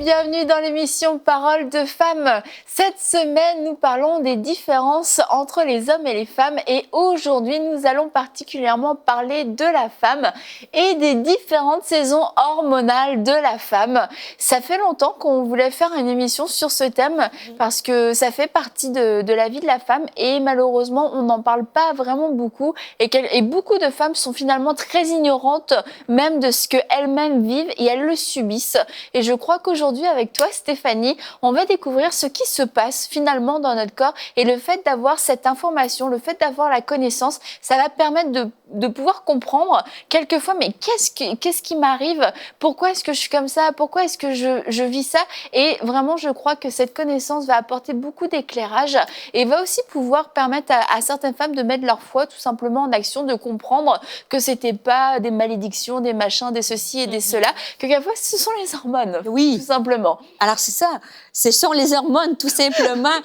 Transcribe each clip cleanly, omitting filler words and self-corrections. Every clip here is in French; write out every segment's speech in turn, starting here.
bienvenue dans l'émission Paroles de femmes. Cette semaine, nous parlons des différences entre les hommes et les femmes et aujourd'hui, nous allons particulièrement parler de la femme et des différentes saisons hormonales de la femme. Ça fait longtemps qu'on voulait faire une émission sur ce thème parce que ça fait partie de la vie de la femme et malheureusement, on n'en parle pas vraiment beaucoup et beaucoup de femmes sont finalement très ignorantes même de ce qu'elles-mêmes vivent et elles le subissent. Et je crois qu'aujourd'hui, avec toi, Stéphanie, on va découvrir ce qui se passe finalement dans notre corps. Et le fait d'avoir cette information, le fait d'avoir la connaissance, ça va permettre de pouvoir comprendre quelquefois, mais qu'est-ce qui m'arrive? Pourquoi est-ce que je suis comme ça? Pourquoi est-ce que je vis ça? Et vraiment, je crois que cette connaissance va apporter beaucoup d'éclairage et va aussi pouvoir permettre à certaines femmes de mettre leur foi tout simplement en action, de comprendre que c'était pas des malédictions, des machins, des ceci et des cela, que quelquefois, ce sont les hormones. Oui. Tout simplement. Alors, c'est ça. Ce sont les hormones, tout simplement.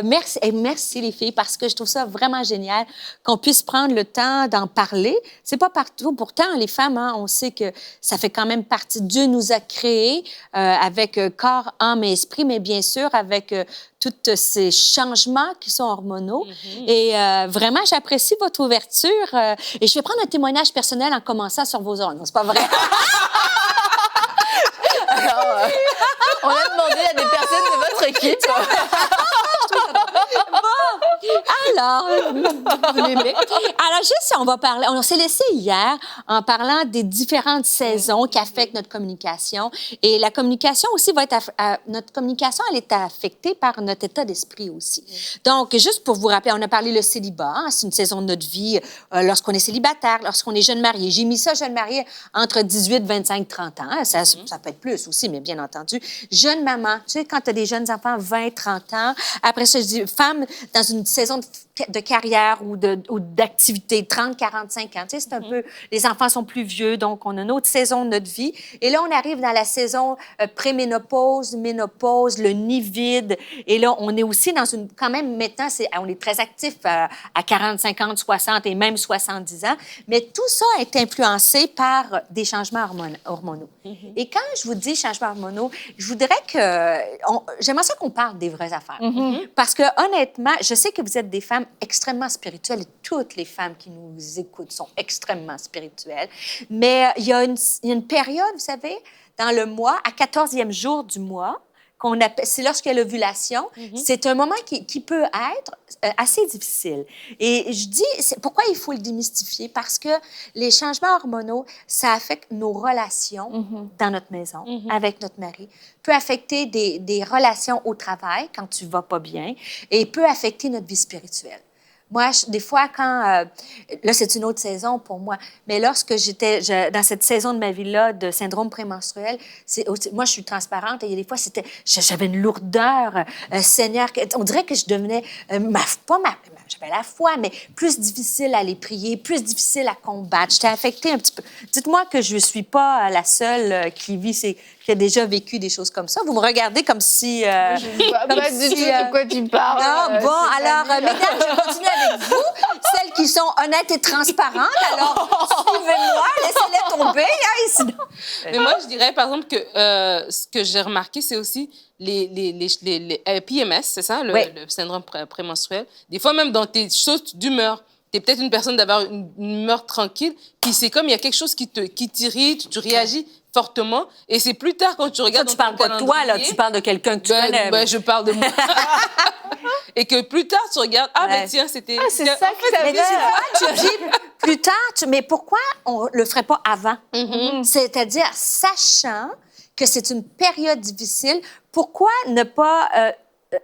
Merci, les filles, parce que je trouve ça vraiment génial qu'on puisse prendre le temps d'en parler. C'est pas partout. Pourtant, les femmes, hein, on sait que ça fait quand même partie. Dieu nous a créés avec corps, âme et esprit, mais bien sûr, avec tous ces changements qui sont hormonaux. Et vraiment, j'apprécie votre ouverture. Et je vais prendre un témoignage personnel en commençant sur vos hormones. C'est pas vrai? Alors, on a demandé à des personnes de votre équipe. Alors, juste, on va parler. On s'est laissé hier en parlant des différentes saisons qui affectent notre communication. Et la communication aussi va être. Notre communication, elle est affectée par notre état d'esprit aussi. Donc, juste pour vous rappeler, on a parlé le célibat. Hein, c'est une saison de notre vie lorsqu'on est célibataire, lorsqu'on est jeune marié. J'ai mis ça, jeune marié, entre 18, 25, 30 ans. Hein, ça peut être plus aussi, mais bien entendu. Jeune maman, tu sais, quand tu as des jeunes enfants, 20, 30 ans. Après ça, je dis femme dans une saison de carrière ou d'activité, 30, 45 ans. Tu sais, c'est un peu... Les enfants sont plus vieux, donc on a une autre saison de notre vie. Et là, on arrive dans la saison préménopause, ménopause, le nid vide. Et là, on est aussi dans une... Quand même, maintenant, on est très actif à 40, 50, 60 et même 70 ans. Mais tout ça est influencé par des changements hormonaux. Et quand je vous dis changements hormonaux, je voudrais que... J'aimerais ça qu'on parle des vraies affaires. Parce que, honnêtement, je sais que vous êtes des femmes extrêmement spirituelles et toutes les femmes qui nous écoutent sont extrêmement spirituelles. Mais il y a une période, vous savez, dans le mois, à 14e jour du mois, c'est lorsqu'il y a l'ovulation. C'est un moment qui peut être assez difficile. Et je dis, pourquoi il faut le démystifier? Parce que les changements hormonaux, ça affecte nos relations dans notre maison, avec notre mari, peut affecter des relations au travail quand tu vas pas bien et peut affecter notre vie spirituelle. Moi, des fois, quand... là, c'est une autre saison pour moi. Mais lorsque j'étais dans cette saison de ma vie-là de syndrome prémenstruel, moi, je suis transparente et des fois, j'avais une lourdeur, Seigneur, on dirait que je devenais... j'avais la foi, mais plus difficile à les prier, plus difficile à combattre. J'étais affectée un petit peu. Dites-moi que je ne suis pas la seule qui a déjà vécu des choses comme ça. Vous me regardez comme si... je ne vois pas du tout de quoi tu parles. Non, bon, alors, mesdames, je vais continuer avec vous, celles qui sont honnêtes et transparentes. Alors, suivez-moi, laissez-les tomber. Hein, sinon... Mais moi, je dirais, par exemple, que ce que j'ai remarqué, c'est aussi les PMS, c'est ça, le syndrome prémenstruel. Des fois, même dans tes choses d'humeur, tu es peut-être une personne d'avoir une humeur tranquille, puis c'est comme il y a quelque chose qui t'irrite, tu réagis fortement, et c'est plus tard quand tu regardes... Tu parles pas de toi, là, tu parles de quelqu'un que tu connais. Ben, je parle de moi. Et que plus tard, tu regardes, ben tiens, c'était... Ah, c'est ça que ça veut dire. Tu dis, plus tard, mais pourquoi on le ferait pas avant? C'est-à-dire, sachant que c'est une période difficile, pourquoi ne pas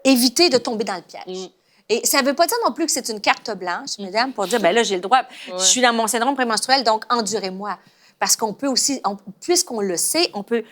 éviter de tomber dans le piège? Et ça ne veut pas dire non plus que c'est une carte blanche, mesdames, pour dire, ben là, j'ai le droit, je suis dans mon syndrome prémenstruel, donc endurez-moi. Parce qu'on peut aussi, puisqu'on le sait, on peut...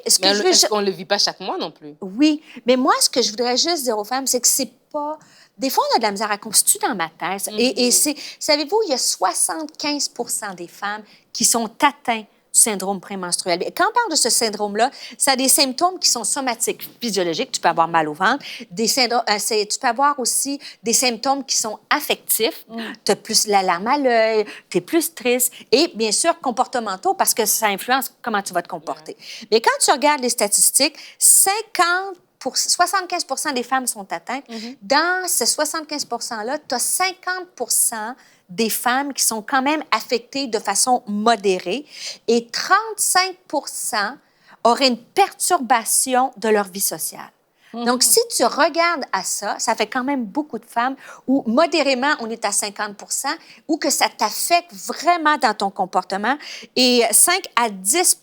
est-ce qu'on ne le vit pas chaque mois non plus? Oui, mais moi, ce que je voudrais juste dire aux femmes, c'est que c'est pas... Des fois, on a de la misère à constituer dans ma tête. Et savez-vous, il y a 75 des femmes qui sont atteintes syndrome prémenstruel. Et quand on parle de ce syndrome-là, ça a des symptômes qui sont somatiques, physiologiques. Tu peux avoir mal au ventre. Tu peux avoir aussi des symptômes qui sont affectifs. Tu as plus la larme à l'œil, tu es plus triste. Et bien sûr, comportementaux, parce que ça influence comment tu vas te comporter. Mais quand tu regardes les statistiques, 75 des femmes sont atteintes. Dans ces 75 %-là, tu as 50 des femmes qui sont quand même affectées de façon modérée et 35 auraient une perturbation de leur vie sociale. Donc, si tu regardes à ça, ça fait quand même beaucoup de femmes où modérément, on est à 50 ou que ça t'affecte vraiment dans ton comportement et 5 à 10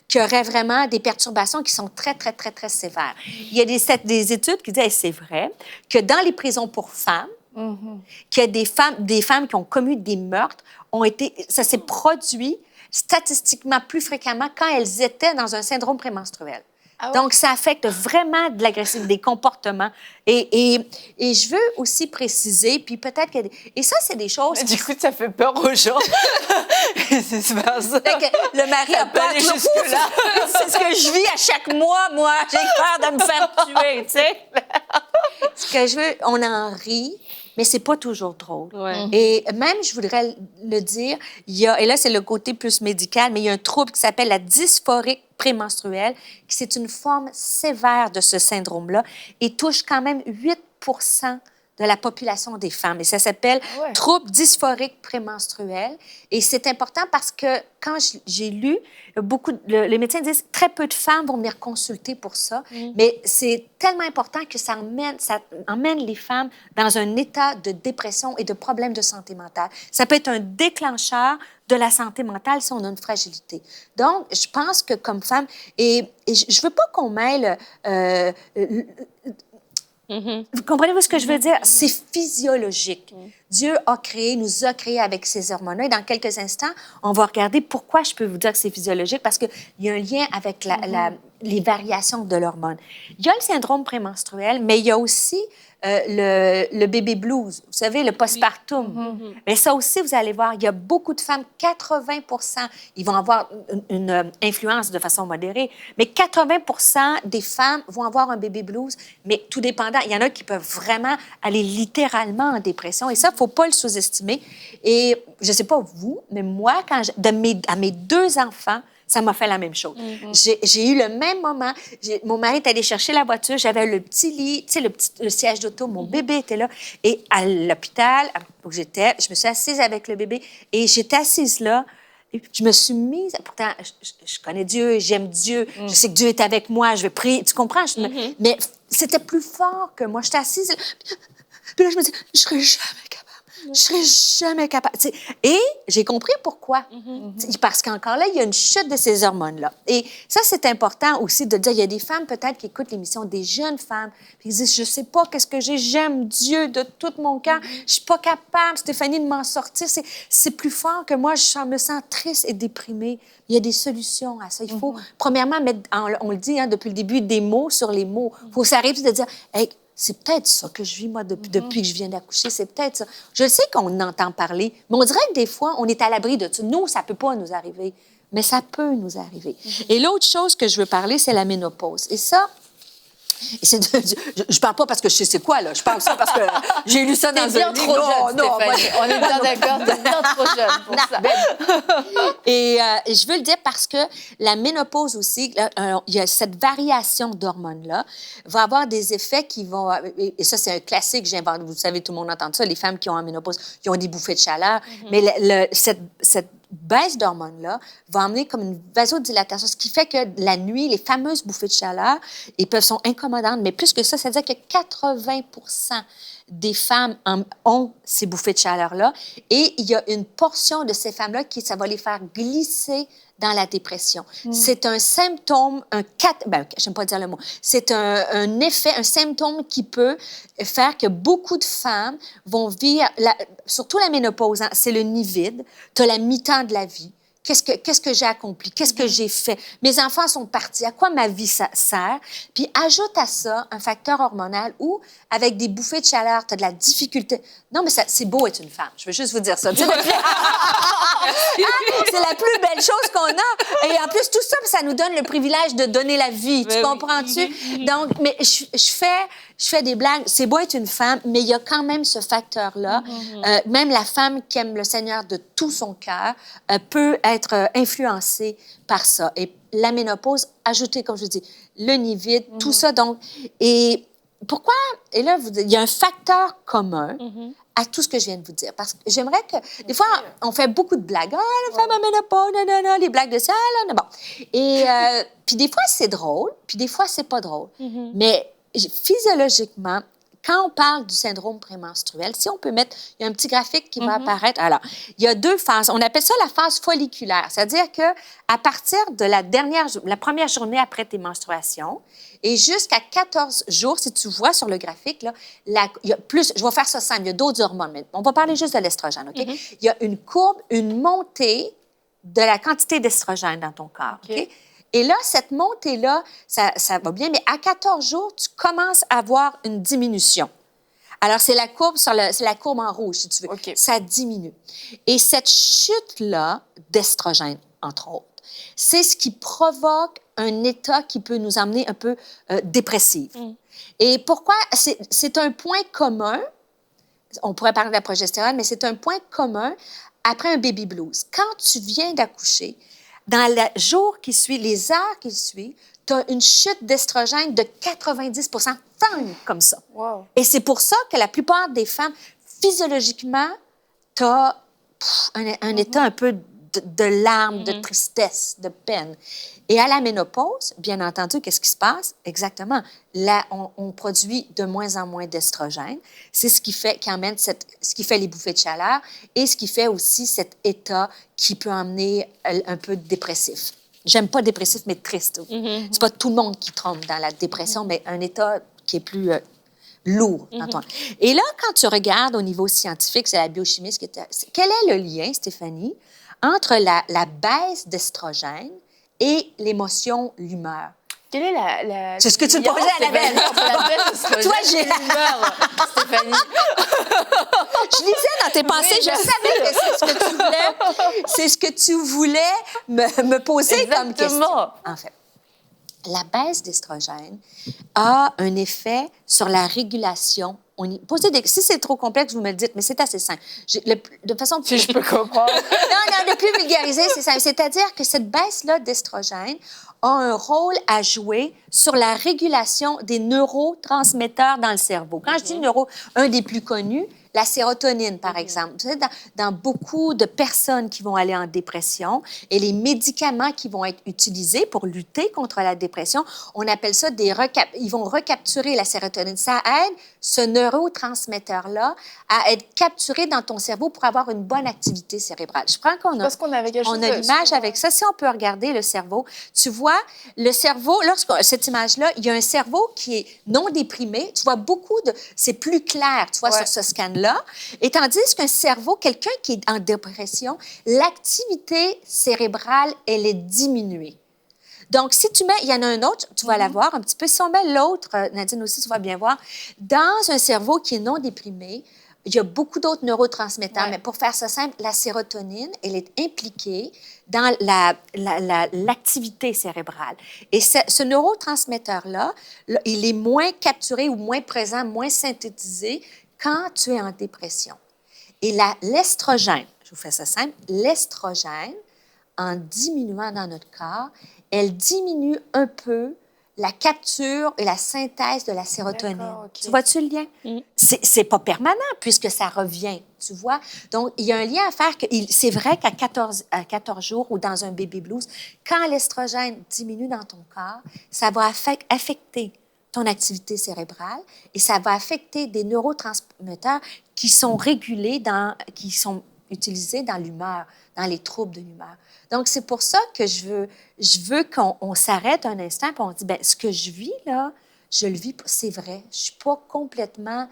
qui auraient vraiment des perturbations qui sont très, très, très, très sévères. Il y a des études qui disent, c'est vrai, que dans les prisons pour femmes, qu'il y a des femmes qui ont commis des meurtres, ça s'est produit statistiquement plus fréquemment quand elles étaient dans un syndrome prémenstruel. Ah ouais? Donc, ça affecte vraiment de l'agressivité, des comportements. Et je veux aussi préciser, puis peut-être que... Et ça, c'est des choses... Du coup, ça fait peur aux gens. C'est super ça. Le mari a peur jusque-là. C'est ce que je vis à chaque mois, moi. J'ai peur de me faire tuer, tu sais. Ce que je veux, on en rit, mais c'est pas toujours drôle. Ouais. Et même, je voudrais le dire, et là, c'est le côté plus médical, mais il y a un trouble qui s'appelle la dysphorie prémenstruelle, qui c'est une forme sévère de ce syndrome-là et touche quand même 8 de la population des femmes. Et ça s'appelle trouble dysphorique prémenstruel. Et c'est important parce que quand j'ai lu, les médecins disent très peu de femmes vont venir consulter pour ça, mais c'est tellement important que ça emmène les femmes dans un état de dépression et de problèmes de santé mentale. Ça peut être un déclencheur de la santé mentale si on a une fragilité. Donc, je pense que comme femme, et je veux pas qu'on mêle... Vous comprenez-vous ce que je veux dire? C'est physiologique. Dieu nous a créés avec ces hormones-là. Et dans quelques instants, on va regarder pourquoi je peux vous dire que c'est physiologique, parce qu'il y a un lien avec les variations de l'hormone. Il y a le syndrome prémenstruel, mais il y a aussi le bébé blues, vous savez, le postpartum. Mais ça aussi, vous allez voir, il y a beaucoup de femmes, 80 ils vont avoir une influence de façon modérée, mais 80 des femmes vont avoir un bébé blues, mais tout dépendant. Il y en a qui peuvent vraiment aller littéralement en dépression, et ça, il ne faut pas le sous-estimer. Et je ne sais pas vous, mais moi, à mes 2 enfants, ça m'a fait la même chose. J'ai eu le même moment. Mon mari est allé chercher la voiture. J'avais le petit lit, tu sais, le siège d'auto. Mon bébé était là. Et à l'hôpital où j'étais, je me suis assise avec le bébé. Et j'étais assise là. Et je me suis mise... Pourtant, je connais Dieu, j'aime Dieu. Je sais que Dieu est avec moi. Je vais prier. Tu comprends? Mais c'était plus fort que moi. J'étais assise là. Puis là, je me dis, je serais jamais capable. Je serais jamais capable. T'sais, et j'ai compris pourquoi. Parce qu'encore là, il y a une chute de ces hormones-là. Et ça, c'est important aussi de dire, il y a des femmes peut-être qui écoutent l'émission, des jeunes femmes, puis ils disent, je sais pas qu'est-ce que j'aime Dieu de tout mon cœur. Je suis pas capable, Stéphanie, de m'en sortir. C'est plus fort que moi. Je me sens triste et déprimée. Il y a des solutions à ça. Il faut, premièrement, mettre, on le dit depuis le début, des mots sur les mots. Il faut s'arrêter de dire, hey, c'est peut-être ça que je vis, moi, depuis que je viens d'accoucher. C'est peut-être ça. Je sais qu'on entend parler, mais on dirait que des fois, on est à l'abri de ça. Nous, ça ne peut pas nous arriver, mais ça peut nous arriver. Et l'autre chose que je veux parler, c'est la ménopause. Et ça, je ne parle pas parce que je sais c'est quoi, là. Je parle aussi parce que j'ai lu ça dans un livre. T'es bien trop jeune, Stéphanie. On est bien d'accord, t'es bien trop jeune pour ça. Et je veux le dire parce que la ménopause aussi, il y a cette variation d'hormones-là, va avoir des effets qui vont... Et ça, c'est un classique, j'invente. Vous savez, tout le monde entend ça. Les femmes qui ont la ménopause, qui ont des bouffées de chaleur. Mais cette baisse d'hormones-là va amener comme une vasodilatation, ce qui fait que la nuit, les fameuses bouffées de chaleur, sont incommodantes. Mais plus que ça, c'est-à-dire que 80 des femmes ont ces bouffées de chaleur-là. Et il y a une portion de ces femmes-là qui, ça va les faire glisser dans la dépression. C'est un symptôme, j'aime pas dire le mot, c'est un effet, un symptôme qui peut faire que beaucoup de femmes vont vivre, surtout la ménopause, hein, c'est le nid vide, tu as la mi-temps de la vie, qu'est-ce que j'ai accompli, qu'est-ce que j'ai fait, mes enfants sont partis, à quoi ma vie sert. Puis ajoute à ça un facteur hormonal où, avec des bouffées de chaleur, tu as de la difficulté. Non, mais c'est beau être une femme. Je veux juste vous dire ça. C'est la plus belle chose qu'on a. Et en plus, tout ça, ça nous donne le privilège de donner la vie. Tu comprends-tu? Donc, mais je fais des blagues. C'est beau être une femme, mais il y a quand même ce facteur-là. Même la femme qui aime le Seigneur de tout son cœur peut être influencée par ça. Et la ménopause, ajouter, comme je dis, le nid vide, tout ça. Donc, et pourquoi? Et là, il y a un facteur commun à tout ce que je viens de vous dire. Parce que j'aimerais que... Des fois, on fait beaucoup de blagues. « Ah, la femme à ménopause, non, les blagues de ça, là, bon. » Et puis des fois, c'est drôle, puis des fois, c'est pas drôle. Mais physiologiquement, quand on parle du syndrome prémenstruel, si on peut mettre... Il y a un petit graphique qui va apparaître. Alors, il y a 2 phases. On appelle ça la phase folliculaire. C'est-à-dire qu'à partir de la première journée après tes menstruations et jusqu'à 14 jours, si tu vois sur le graphique, là, il y a plus... Je vais faire ça simple. Il y a d'autres hormones, mais on va parler juste de l'estrogène, OK? Il y a une courbe, une montée de la quantité d'estrogène dans ton corps, OK? Et là, cette montée-là, ça va bien, mais à 14 jours, tu commences à avoir une diminution. Alors, c'est la courbe c'est la courbe en rouge, si tu veux. Ça diminue. Et cette chute-là d'estrogène, entre autres, c'est ce qui provoque un état qui peut nous amener un peu dépressif. Et pourquoi? C'est un point commun. On pourrait parler de la progestérone, mais c'est un point commun après un baby blues. Quand tu viens d'accoucher, dans les jours qui suivent, les heures qui suivent, tu as une chute d'estrogène de 90 comme ça. Wow. Et c'est pour ça que la plupart des femmes, physiologiquement, tu as un état un peu de larmes, de tristesse, de peine. Et à la ménopause, bien entendu, qu'est-ce qui se passe? Exactement. Là, on produit de moins en moins d'estrogène. C'est ce qui fait, ce qui fait les bouffées de chaleur et ce qui fait aussi cet état qui peut emmener un peu dépressif. J'aime pas dépressif, mais triste. C'est pas tout le monde qui tombe dans la dépression, mais un état qui est plus lourd dans toi. Et là, quand tu regardes au niveau scientifique, c'est la biochimie. Quel est le lien, Stéphanie, entre la baisse d'estrogène et l'émotion, l'humeur? Quelle est la... C'est ce que tu me posais à la belle. Toi, j'ai l'humeur, Stéphanie. Je lisais dans tes pensées, je savais que c'est ce que tu voulais me poser comme question. En fait, la baisse d'estrogène a un effet sur la régulation. Si c'est trop complexe, vous me le dites, mais c'est assez simple. De façon plus... Si je peux comprendre. Non, de plus vulgariser, c'est simple. C'est-à-dire que cette baisse-là d'estrogène a un rôle à jouer sur la régulation des neurotransmetteurs dans le cerveau. Quand je dis un des plus connus, la sérotonine, par exemple. Tu sais, dans beaucoup de personnes qui vont aller en dépression et les médicaments qui vont être utilisés pour lutter contre la dépression, on appelle ça ils vont recapturer la sérotonine. Ça aide ce neurotransmetteur-là à être capturé dans ton cerveau pour avoir une bonne activité cérébrale. Je prends Parce qu'on avait quelque chose l'image avec ça. Si on peut regarder le cerveau, tu vois, le cerveau, cette image-là, il y a un cerveau qui est non déprimé. Tu vois c'est plus clair, tu vois, sur ce scan-là. Et tandis qu'un cerveau, quelqu'un qui est en dépression, l'activité cérébrale, elle est diminuée. Donc, si tu mets, il y en a un autre, tu vas la voir un petit peu. Si on met l'autre, Nadine aussi, tu vas bien voir, dans un cerveau qui est non déprimé, il y a beaucoup d'autres neurotransmetteurs, mais pour faire ça simple, la sérotonine, elle est impliquée dans l'activité cérébrale. Et ce neurotransmetteur-là, il est moins capturé ou moins présent, moins synthétisé quand tu es en dépression. Et l'estrogène, je vous fais ça simple, l'estrogène, en diminuant dans notre corps, elle diminue un peu la capture et la synthèse de la sérotonine. Okay. Tu vois-tu le lien? C'est pas permanent puisque ça revient, tu vois? Donc, il y a un lien à faire. C'est vrai qu'à 14 jours ou dans un baby blues, quand l'estrogène diminue dans ton corps, ça va affecter ton activité cérébrale et ça va affecter des neurotransmetteurs qui sont régulés, qui sont utilisés dans l'humeur, dans les troubles de l'humeur. Donc, c'est pour ça que je veux qu'on s'arrête un instant et on dit, bien, ce que je vis, là, je le vis, c'est vrai. Je ne suis pas complètement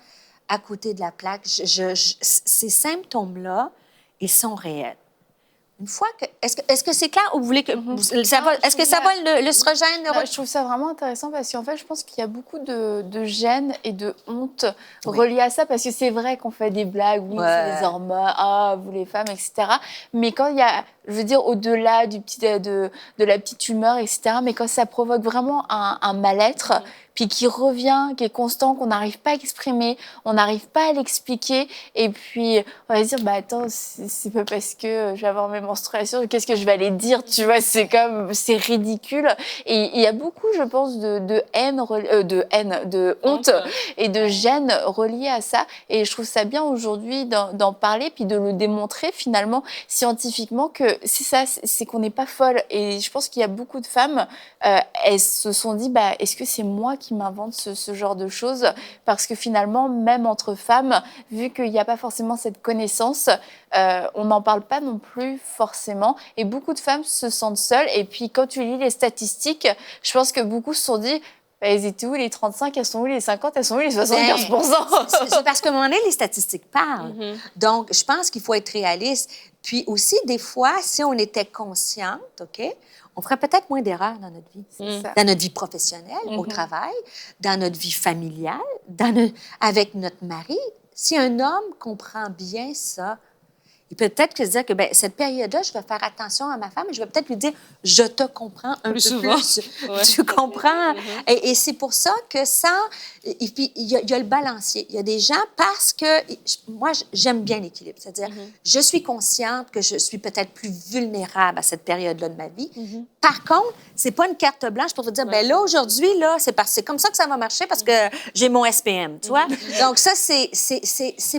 à côté de la plaque. Ces symptômes-là, ils sont réels. Une fois que... Est-ce que c'est clair ou vous voulez que... Est-ce que ça va, l'œstrogène? Je trouve ça vraiment intéressant parce qu'en fait, je pense qu'il y a beaucoup de gêne et de honte reliées à ça parce que c'est vrai qu'on fait des blagues, oui, c'est les hormones, ah, vous les femmes, etc. Mais quand il y a, je veux dire, au-delà de la petite humeur, etc., mais quand ça provoque vraiment un mal-être, puis qui revient, qui est constant, qu'on n'arrive pas à exprimer, on n'arrive pas à l'expliquer, et puis on va se dire, bah attends, c'est pas parce que je vais avoir mes menstruations, qu'est-ce que je vais aller dire, tu vois, c'est ridicule. Et il y a beaucoup, je pense, de honte et de gêne reliée à ça, et je trouve ça bien aujourd'hui d'en parler, puis de le démontrer finalement scientifiquement que c'est ça, c'est qu'on n'est pas folle. Et je pense qu'il y a beaucoup de femmes, elles se sont dit, bah, est-ce que c'est moi qui m'invente ce genre de choses? Parce que finalement, même entre femmes, vu qu'il n'y a pas forcément cette connaissance, on n'en parle pas non plus forcément. Et beaucoup de femmes se sentent seules. Et puis, quand tu lis les statistiques, je pense que beaucoup se sont dit, bah, elles étaient où les 35, elles sont où les 50, elles sont où les 75%? C'est parce qu'à un moment donné, les statistiques parlent. Donc, je pense qu'il faut être réaliste. Puis aussi, des fois, si on était consciente, OK, on ferait peut-être moins d'erreurs dans notre vie. Dans notre vie professionnelle, au travail, dans notre vie familiale, avec notre mari. Si un homme comprend bien ça, il peut peut-être se dire que ben, cette période-là, je vais faire attention à ma femme et je vais peut-être lui dire « je te comprends un peu souvent. plus. Tu comprends? » Et c'est pour ça que ça... Et puis, il y a le balancier. Il y a des gens, parce que... Moi, j'aime bien l'équilibre. C'est-à-dire, je suis consciente que je suis peut-être plus vulnérable à cette période-là de ma vie. Par contre, c'est pas une carte blanche pour te dire, ben là, aujourd'hui, là, c'est comme ça que ça va marcher parce que j'ai mon SPM, tu vois? Donc, ça, c'est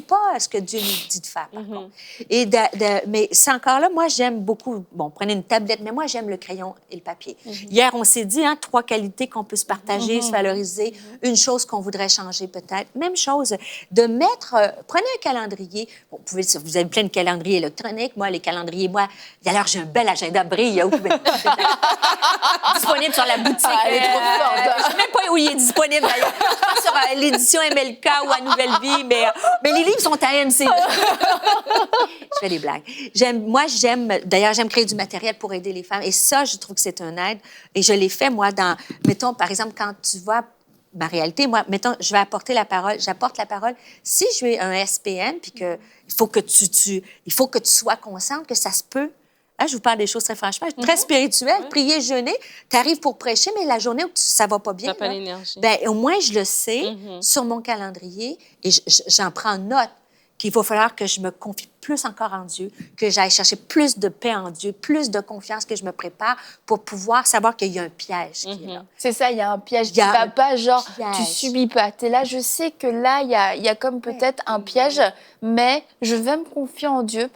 pas ce que Dieu nous dit de faire, par contre. Et mais c'est encore là, moi, j'aime beaucoup... Bon, prenez une tablette, mais moi, j'aime le crayon et le papier. Hier, on s'est dit, 3 qualités qu'on peut se partager, se valoriser, une chose qu'on voudrait changer peut-être. Même chose, de mettre... prenez un calendrier. Bon, vous avez plein de calendriers électroniques. Moi, les calendriers, d'ailleurs, j'ai un bel agenda Brille. Disponible sur la boutique. Elle est trop forte. Je ne sais même pas où il est disponible, d'ailleurs. Pas sur l'édition MLK ou à Nouvelle Vie, mais les livres sont à MC. Je fais des blagues. D'ailleurs, j'aime créer du matériel pour aider les femmes. Et ça, je trouve que c'est un aide. Et je l'ai fait, moi, mettons, par exemple, quand tu vois ma réalité, moi, mettons, je vais apporter la parole, j'apporte la parole. Si je suis un SPM, puis il faut que tu sois consciente que ça se peut. Hein, je vous parle des choses très franchement, très spirituelles. Prier, jeûner, tu arrives pour prêcher, mais la journée où ça va pas bien, pas l'énergie. Ben, au moins, je le sais sur mon calendrier et j'en prends note qu'il va falloir que je me confie plus encore en Dieu, que j'aille chercher plus de paix en Dieu, plus de confiance, que je me prépare pour pouvoir savoir qu'il y a un piège qui est là. C'est ça, il y a un piège qui ne va pas, genre, tu subis pas. Tu es là, je sais que là, il y a comme peut-être un piège, mais je vais me confier en Dieu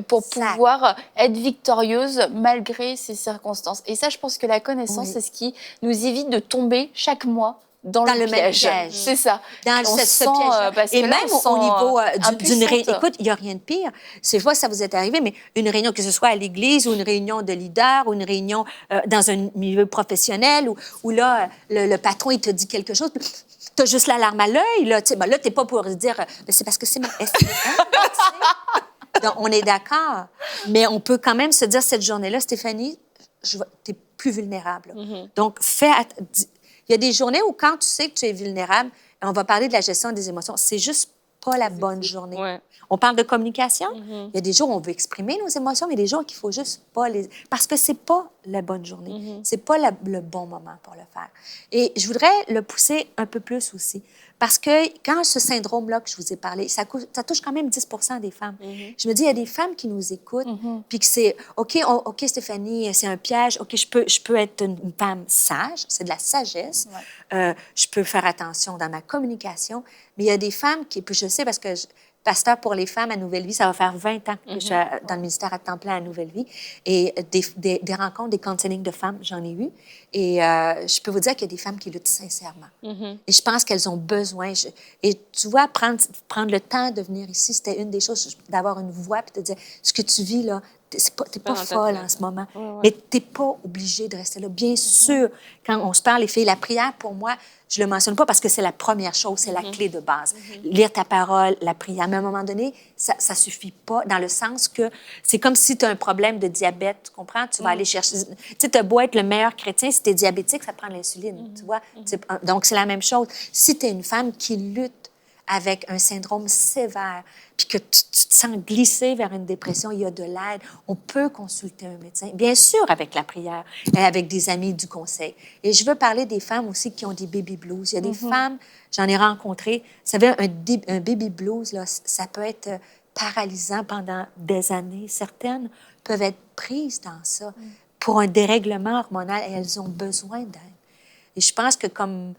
pour pouvoir être victorieuse malgré ces circonstances. Et ça, je pense que la connaissance, c'est ce qui nous évite de tomber chaque mois dans le piège. C'est ça. Dans ce piège. Et même au niveau d'une réunion. Écoute, il n'y a rien de pire. C'est fois ça vous est arrivé, mais une réunion, que ce soit à l'église ou une réunion de leaders ou une réunion dans un milieu professionnel où là, le patron, il te dit quelque chose, tu as juste la larme à l'œil. Là, tu n'es pas pour dire, c'est parce que c'est ma Donc, on est d'accord. Mais on peut quand même se dire cette journée-là, Stéphanie, tu es plus vulnérable. Donc, il y a des journées où, quand tu sais que tu es vulnérable, on va parler de la gestion des émotions, c'est juste pas la bonne journée. Ouais. On parle de communication. Il y a des jours où on veut exprimer nos émotions, mais des jours qu'il faut juste pas les... Parce que c'est pas la bonne journée. C'est pas le bon moment pour le faire. Et je voudrais le pousser un peu plus aussi. Parce que quand ce syndrome-là que je vous ai parlé, ça touche quand même 10 des femmes. Je me dis, il y a des femmes qui nous écoutent, puis que c'est, OK, Stéphanie, c'est un piège. OK, je peux être une femme sage, c'est de la sagesse. Je peux faire attention dans ma communication. Mais il y a des femmes qui, puis je sais parce que pasteur pour les femmes à Nouvelle Vie, ça va faire 20 ans que je suis dans le ministère à temps plein à Nouvelle Vie. Et des rencontres, des counseling de femmes, j'en ai eu. Et je peux vous dire qu'il y a des femmes qui luttent sincèrement. Et je pense qu'elles ont besoin. Et tu vois, prendre le temps de venir ici, c'était une des choses, d'avoir une voix puis de dire, ce que tu vis là, t'es pas dans ta folle tête. en ce moment. Ouais. Mais t'es pas obligé de rester là. Bien sûr, quand on se parle, les filles, la prière, pour moi, je le mentionne pas parce que c'est la première chose, c'est la clé de base. Lire ta parole, la prière. Mais à un moment donné, ça suffit pas dans le sens que c'est comme si tu as un problème de diabète, tu comprends? Tu vas aller chercher... Tu sais, t'as beau être le meilleur chrétien, si tu es diabétique, ça prend de l'insuline, tu vois? Donc, c'est la même chose. Si tu es une femme qui lutte avec un syndrome sévère, puis que tu te sens glisser vers une dépression, il y a de l'aide. On peut consulter un médecin, bien sûr avec la prière et avec des amis du conseil. Et je veux parler des femmes aussi qui ont des baby blues. Il y a des femmes, j'en ai rencontré, vous savez, un baby blues, là, ça peut être paralysant pendant des années. Certaines peuvent être prises dans ça pour un dérèglement hormonal et elles ont besoin d'aide. Et je pense que comme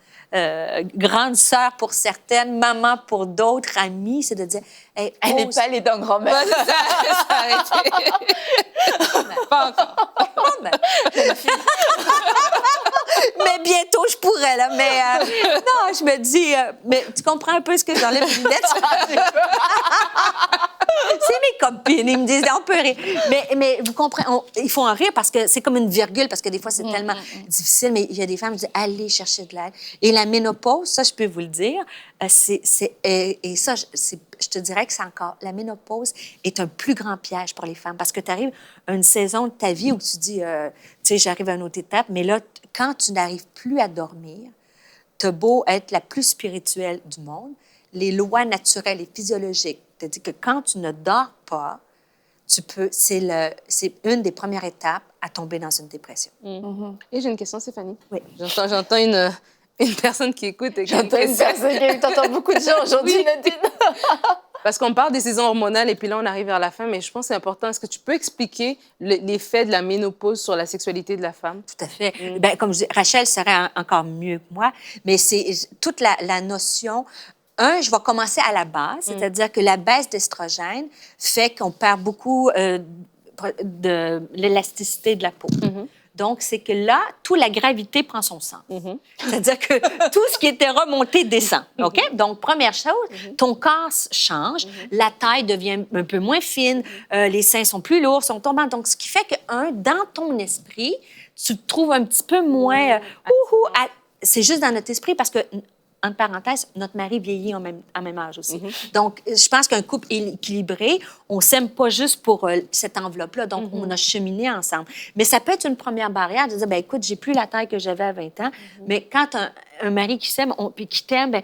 grande sœur pour certaines, maman pour d'autres, amie, c'est de dire... Hey, Elle n'est pas les dents grand-mère. Pas encore. Mais bientôt, je pourrais, là. Mais non, je me dis... mais tu comprends un peu ce que j'enlève les lunettes? C'est mes copines, ils me disent, on peut rire. Mais vous comprenez, il faut en rire parce que c'est comme une virgule, parce que des fois, c'est tellement difficile, mais il y a des femmes qui disent, allez chercher de l'aide. Et la ménopause, ça, je peux vous le dire, et ça, je te dirais que c'est encore, la ménopause est un plus grand piège pour les femmes parce que tu arrives à une saison de ta vie où tu dis, tu sais, j'arrive à une autre étape, mais là, quand tu n'arrives plus à dormir, t'as beau être la plus spirituelle du monde, les lois naturelles et physiologiques te disent que quand tu ne dors pas, c'est une des premières étapes à tomber dans une dépression. Et j'ai une question, Stéphanie. Oui. J'entends une personne qui écoute. Et qui a J'entends une question. personne qui t'entends beaucoup de gens aujourd'hui, Nadine. Parce qu'on parle des saisons hormonales et puis là, on arrive vers la fin, mais je pense que c'est important. Est-ce que tu peux expliquer l'effet de la ménopause sur la sexualité de la femme? Tout à fait. Ben, comme je dis, Rachel serait encore mieux que moi, mais c'est toute la notion... je vais commencer à la base, c'est-à-dire que la baisse d'estrogène fait qu'on perd beaucoup de l'élasticité de la peau. Donc, c'est que là, toute la gravité prend son sens. C'est-à-dire que tout ce qui était remonté descend. OK? Donc, première chose, ton corps change, la taille devient un peu moins fine, les seins sont plus lourds, sont tombants. Donc, ce qui fait que, dans ton esprit, tu te trouves un petit peu moins... c'est juste dans notre esprit parce que... Entre parenthèses, notre mari vieillit en même âge aussi. Donc, je pense qu'un couple équilibré, on s'aime pas juste pour cette enveloppe-là. Donc, on a cheminé ensemble. Mais ça peut être une première barrière de dire, ben écoute, j'ai plus la taille que j'avais à 20 ans. Mais quand un mari qui s'aime puis qui t'aime, ben,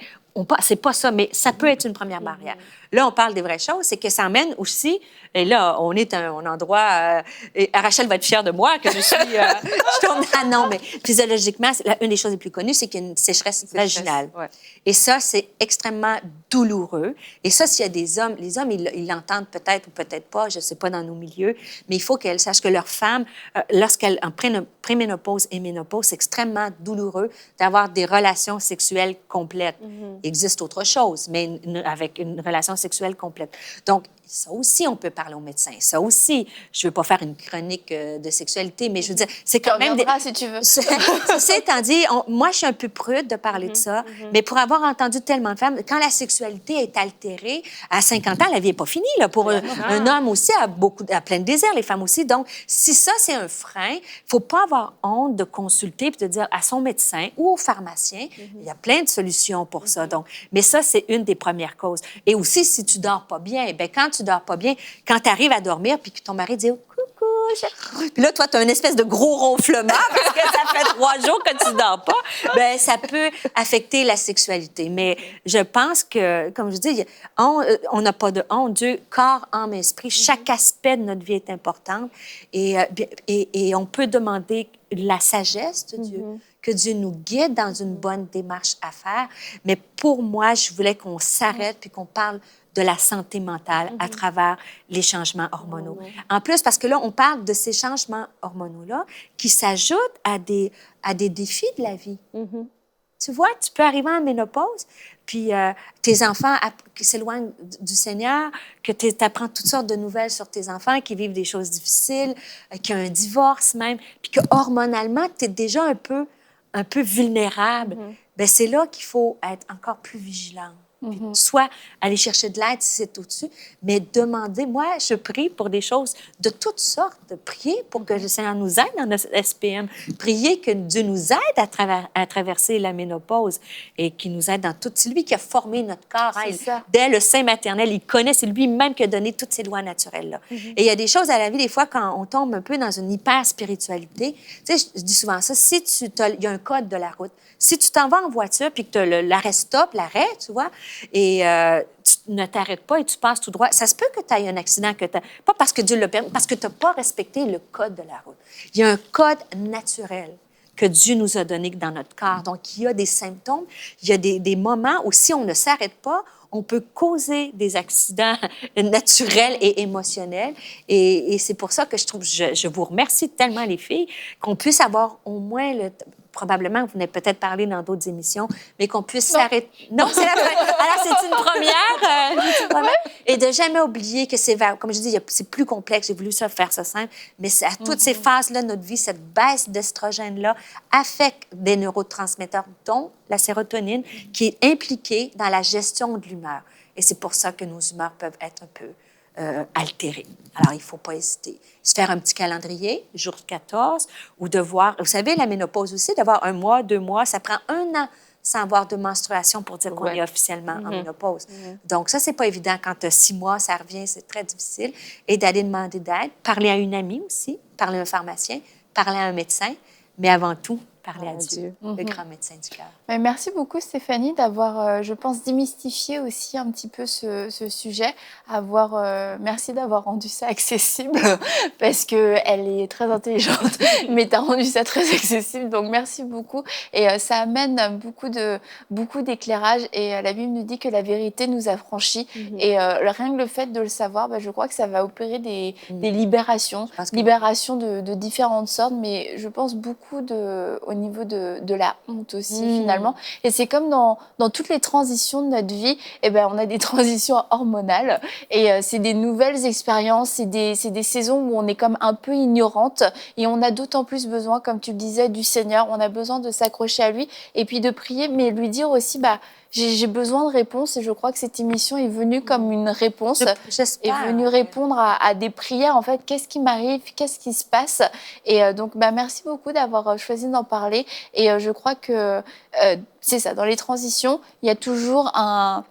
c'est pas ça, mais ça peut être une première barrière. Là, on parle des vraies choses, c'est que ça amène aussi, et là, on est à un endroit, et Rachel va être fière de moi, que je suis, je tourne, non, mais physiologiquement, une des choses les plus connues, c'est qu'il y a une sécheresse vaginale. Ouais. Et ça, c'est extrêmement douloureux. Et ça, s'il y a des hommes, les hommes, ils l'entendent peut-être ou peut-être pas, je sais pas, dans nos milieux, mais il faut qu'elles sachent que leur femme, lorsqu'elle en préménopause et ménopause, c'est extrêmement douloureux d'avoir des relations sexuelles complètes. Il existe autre chose, mais avec une relation sexuelle complète. Donc, ça aussi, on peut parler aux médecins. Ça aussi, je ne veux pas faire une chronique de sexualité, mais je veux dire, c'est quand même... si tu veux. Ceci étant dit, moi, je suis un peu prude de parler de ça, mais pour avoir entendu tellement de femmes, quand la sexualité est altérée, à 50 ans, la vie n'est pas finie. Là, pour un homme aussi, a plein de désirs, les femmes aussi. Donc, si ça, c'est un frein, il ne faut pas avoir honte de consulter et de dire à son médecin ou au pharmacien, il y a plein de solutions pour ça. Donc, mais ça, c'est une des premières causes. Et aussi, si tu ne dors pas bien, bien, quand tu dors pas bien, quand tu arrives à dormir puis que ton mari dit « Coucou! » Puis là, toi, tu as une espèce de gros ronflement parce que ça fait 3 jours que tu dors pas. Bien, ça peut affecter la sexualité. Mais je pense que, comme je dis, on n'a pas de honte. Dieu, corps, âme, esprit, chaque aspect de notre vie est important. Et on peut demander la sagesse de Dieu, que Dieu nous guide dans une bonne démarche à faire. Mais pour moi, je voulais qu'on s'arrête puis qu'on parle de la santé mentale à travers les changements hormonaux. En plus, parce que là, on parle de ces changements hormonaux-là qui s'ajoutent à des défis de la vie. Tu vois, tu peux arriver en ménopause, puis tes enfants qui s'éloignent du Seigneur, que tu apprends toutes sortes de nouvelles sur tes enfants qui vivent des choses difficiles, qu'il y a un divorce même, puis que hormonalement, tu es déjà un peu vulnérable. Bien, c'est là qu'il faut être encore plus vigilant. Puis soit aller chercher de l'aide si c'est au-dessus, mais demander. Moi, je prie pour des choses de toutes sortes. Prier pour que le Seigneur nous aide dans notre SPM. Prier que Dieu nous aide à traverser la ménopause et qu'il nous aide dans tout. C'est lui qui a formé notre corps. Hein. Dès le sein maternel, il connaît, c'est lui-même qui a donné toutes ces lois naturelles-là. Et il y a des choses à la vie, des fois, quand on tombe un peu dans une hyper-spiritualité. Tu sais, je dis souvent ça, il y a un code de la route. Si tu t'en vas en voiture puis que tu as l'arrêt stop, tu vois, et tu ne t'arrêtes pas et tu passes tout droit, ça se peut que tu aies un accident, pas parce que Dieu le permet, parce que tu n'as pas respecté le code de la route. Il y a un code naturel que Dieu nous a donné dans notre corps. Donc, il y a des symptômes, il y a des moments où si on ne s'arrête pas, on peut causer des accidents naturels et émotionnels. Et c'est pour ça que je vous remercie tellement, les filles, qu'on puisse avoir au moins probablement, vous venez peut-être parler dans d'autres émissions, mais qu'on puisse s'arrêter. Non, c'est la première. Alors, c'est une première. Et de jamais oublier que comme je dis, c'est plus complexe. J'ai voulu faire ça simple. Mais à toutes ces phases-là de notre vie, cette baisse d'estrogène-là affecte des neurotransmetteurs, dont la sérotonine, qui est impliquée dans la gestion de l'humeur. Et c'est pour ça que nos humeurs peuvent être un peu altérées. Alors, il ne faut pas hésiter. Se faire un petit calendrier, jour 14, ou de voir... Vous savez, la ménopause aussi, d'avoir 1 mois, 2 mois, ça prend 1 an sans avoir de menstruation pour dire qu'on est officiellement en ménopause. Donc, ça, c'est pas évident. Quand tu as 6 mois, ça revient, c'est très difficile. Et d'aller demander d'aide, parler à une amie aussi, parler à un pharmacien, parler à un médecin, mais avant tout, parler à Dieu, le grand médecin du cœur. Mais merci beaucoup, Stéphanie, d'avoir, je pense, démystifié aussi un petit peu ce sujet. Merci d'avoir rendu ça accessible, parce qu'elle est très intelligente, mais tu as rendu ça très accessible. Donc, merci beaucoup. Et ça amène beaucoup d'éclairage. Et la Bible nous dit que la vérité nous affranchit. Et rien que le fait de le savoir, je crois que ça va opérer des libérations. Libérations de différentes sortes, mais je pense beaucoup au niveau de la honte aussi, finalement. Et c'est comme dans toutes les transitions de notre vie, on a des transitions hormonales et c'est des nouvelles expériences, c'est des saisons où on est comme un peu ignorante et on a d'autant plus besoin, comme tu le disais, du Seigneur. On a besoin de s'accrocher à lui et puis de prier, mais lui dire aussi, j'ai besoin de réponses et je crois que cette émission est venue comme une réponse. J'espère. Est venue répondre à des prières. En fait, qu'est-ce qui m'arrive? Qu'est-ce qui se passe? Et donc, merci beaucoup d'avoir choisi d'en parler. Et je crois que c'est ça, dans les transitions, il y a toujours un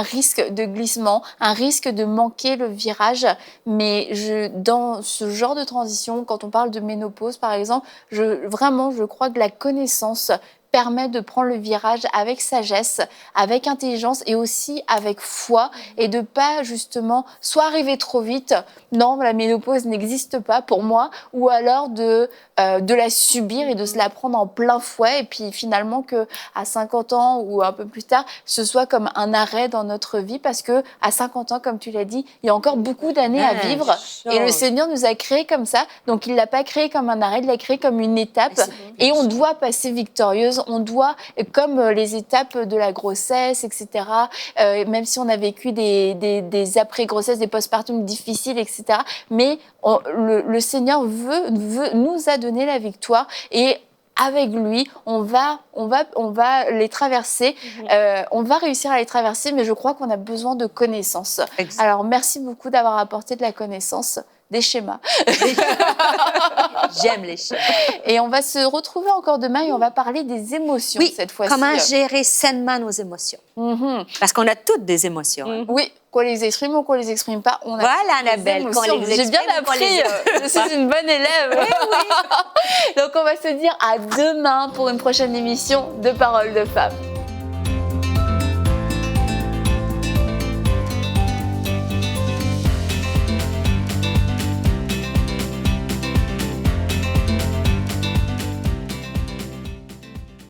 risque de glissement, un risque de manquer le virage. Mais dans ce genre de transition, quand on parle de ménopause, par exemple, je crois que la connaissance permet de prendre le virage avec sagesse, avec intelligence et aussi avec foi et de pas justement soit arriver trop vite, non, la ménopause n'existe pas pour moi, ou alors de la subir et de se la prendre en plein fouet et puis finalement qu'à 50 ans ou un peu plus tard, ce soit comme un arrêt dans notre vie parce que à 50 ans, comme tu l'as dit, il y a encore beaucoup d'années à vivre et le Seigneur nous a créés comme ça, donc il l'a pas créé comme un arrêt, il l'a créé comme une étape et on doit passer victorieuse. On doit, comme les étapes de la grossesse, etc., même si on a vécu des après-grossesses, des postpartum difficiles, etc., mais le Seigneur nous a donné la victoire et avec lui, on va les traverser, on va réussir à les traverser, mais je crois qu'on a besoin de connaissances. Exactement. Alors, merci beaucoup d'avoir apporté de la connaissance. Des schémas. J'aime les schémas. Et on va se retrouver encore demain et on va parler des émotions cette fois-ci. Comment gérer sainement nos émotions. Parce qu'on a toutes des émotions. Oui, qu'on les exprime ou qu'on les exprime pas. On a voilà, Annabelle, qu'on les exprime. J'ai bien appris. Je suis une bonne élève. Oui. Donc, on va se dire à demain pour une prochaine émission de Paroles de Femmes.